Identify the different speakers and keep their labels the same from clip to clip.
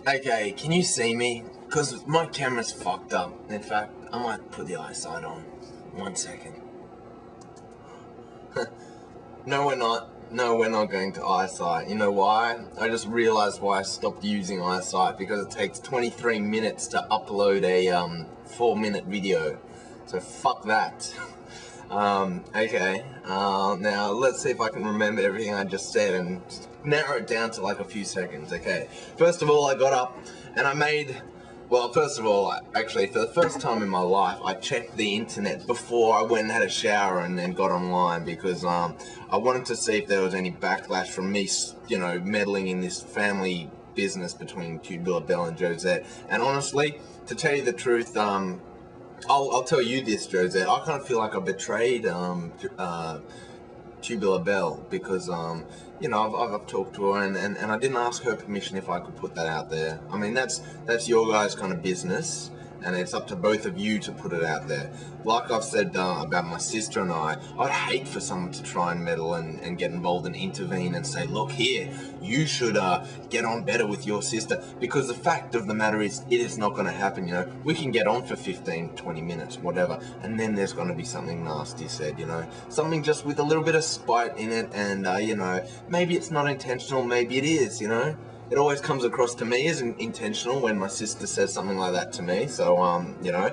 Speaker 1: Okay, can you see me? Because my camera's fucked up. In fact, I might put the eyesight on. 1 second. No, we're not. No, we're not going to eyesight. You know why? I just realized why I stopped using eyesight, because it takes 23 minutes to upload a 4-minute video. So fuck that. Okay. Now let's see if I can remember everything I just said and narrow it down to like a few seconds. Okay. First of all, I got up and I made. Well, first of all, actually, for the first time in my life, I checked the internet before I went and had a shower and then got online, because I wanted to see if there was any backlash from me, you know, meddling in this family business between Tubular Bell and Josette. And honestly, to tell you the truth, I'll tell you this, Josette, I kind of feel like I betrayed Tubular Bell, because you know, I've talked to her and I didn't ask her permission if I could put that out there. I mean, that's your guys' kind of business, and it's up to both of you to put it out there. Like I've said about my sister and I'd hate for someone to try and meddle and get involved and intervene and say, look here, you should get on better with your sister, because the fact of the matter is, it is not going to happen. You know, we can get on for 15, 20 minutes, whatever, and then there's going to be something nasty said, you know, something just with a little bit of spite in it, and you know, maybe it's not intentional, maybe it is, you know. It always comes across to me as intentional when my sister says something like that to me. So, you know,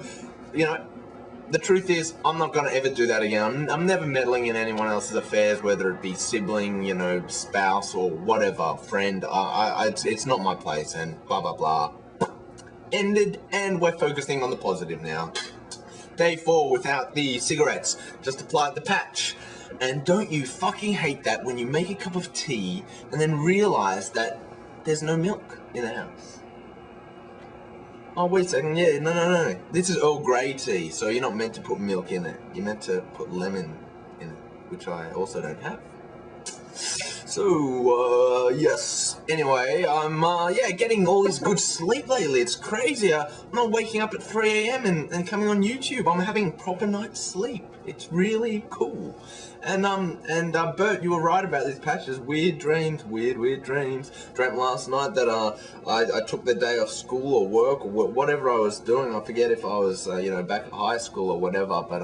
Speaker 1: the truth is, I'm not going to ever do that again. I'm never meddling in anyone else's affairs, whether it be sibling, you know, spouse, or whatever, friend. It's not my place, and blah, blah, blah. Ended, and we're focusing on the positive now. Day 4 without the cigarettes. Just applied the patch. And don't you fucking hate that when you make a cup of tea and then realize that there's no milk in the house? Oh, wait a second, yeah, no. This is Earl Grey tea, so you're not meant to put milk in it. You're meant to put lemon in it, which I also don't have. So, yes. Anyway, I'm, getting all this good sleep lately. It's crazy. I'm not waking up at 3 a.m. and coming on YouTube. I'm having proper night's sleep. It's really cool. And Bert, you were right about these patches. Weird dreams. Dreamt last night that, I took the day off school or work or whatever I was doing. I forget if I was, you know, back at high school or whatever, but,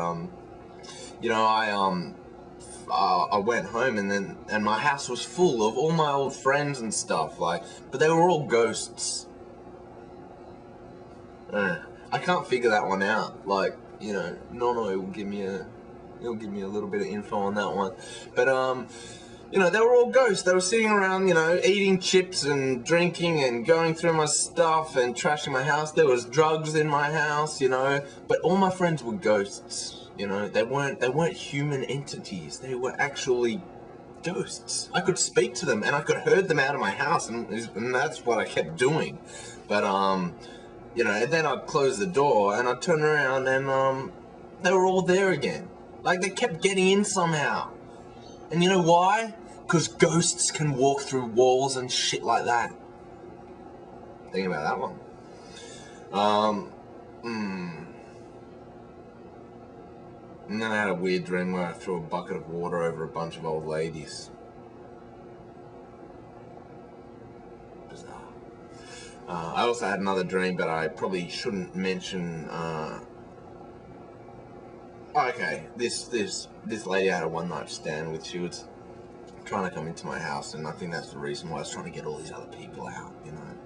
Speaker 1: you know, I went home and my house was full of all my old friends and stuff, like, but they were all ghosts. I can't figure that one out. Like, you know, Nono will give me a little bit of info on that one. But you know, they were all ghosts. They were sitting around, you know, eating chips and drinking and going through my stuff and trashing my house. There was drugs in my house, you know, but all my friends were ghosts. You know, they weren't human entities. They were actually ghosts. I could speak to them and I could herd them out of my house, and that's what I kept doing. But you know, and then I'd close the door and I'd turn around and they were all there again. Like, they kept getting in somehow. And you know why? Because ghosts can walk through walls and shit like that. Think about that one. And then I had a weird dream where I threw a bucket of water over a bunch of old ladies. Bizarre. I also had another dream, but I probably shouldn't mention. Okay, this lady I had a one-night stand with. She was trying to come into my house, and I think that's the reason why I was trying to get all these other people out. You know,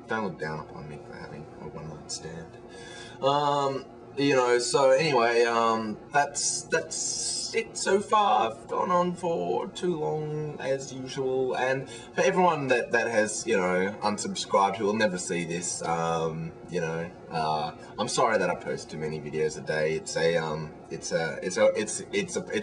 Speaker 1: don't look down upon me for having a one-night stand. You know, so anyway, that's it so far. I've gone on for too long, as usual, and for everyone that has, you know, unsubscribed, who will never see this, you know, I'm sorry that I post too many videos a day. It's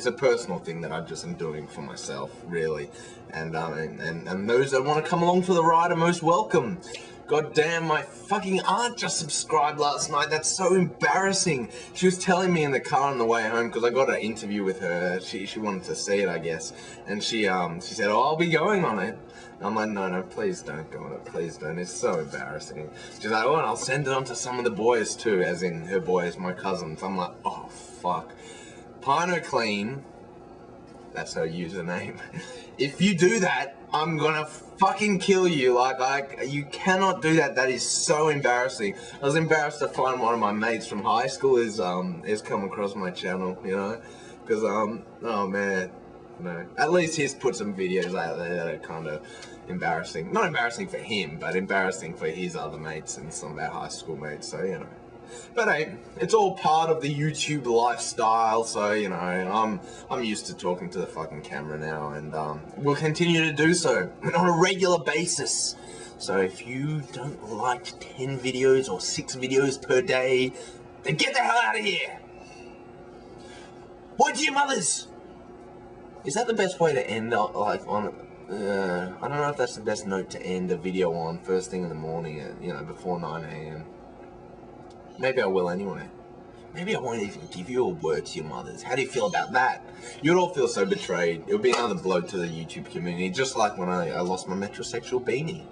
Speaker 1: a personal thing that I just am doing for myself, really, and those that want to come along for the ride are most welcome. God damn, my fucking aunt just subscribed last night. That's so embarrassing. She was telling me in the car on the way home, because I got an interview with her. She wanted to see it, I guess. And she said, oh, I'll be going on it. I'm like, no, please don't go on it. Please don't. It's so embarrassing. She's like, oh, and I'll send it on to some of the boys too, as in her boys, my cousins. I'm like, oh, fuck. Pino Clean, that's her username. if you do that, I'm gonna fucking kill you. Like, you cannot do that. That is so embarrassing. I was embarrassed to find one of my mates from high school is come across my channel, you know, because oh man, no. At least he's put some videos out there that are kind of embarrassing. Not embarrassing for him, but embarrassing for his other mates and some of our high school mates. So you know. But hey, it's all part of the YouTube lifestyle, so you know, I'm used to talking to the fucking camera now, and we'll continue to do so on a regular basis. So if you don't like 10 videos or 6 videos per day, then get the hell out of here! Word to your mothers! Is that the best way to end up, like, on, I don't know if that's the best note to end a video on first thing in the morning, you know, before 9 AM. Maybe I will anyway. Maybe I won't even give you a word to your mothers. How do you feel about that? You'd all feel so betrayed. It would be another blow to the YouTube community, just like when I lost my metrosexual beanie.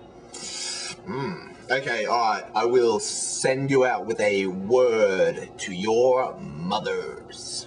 Speaker 1: Okay, alright. I will send you out with a word to your mothers.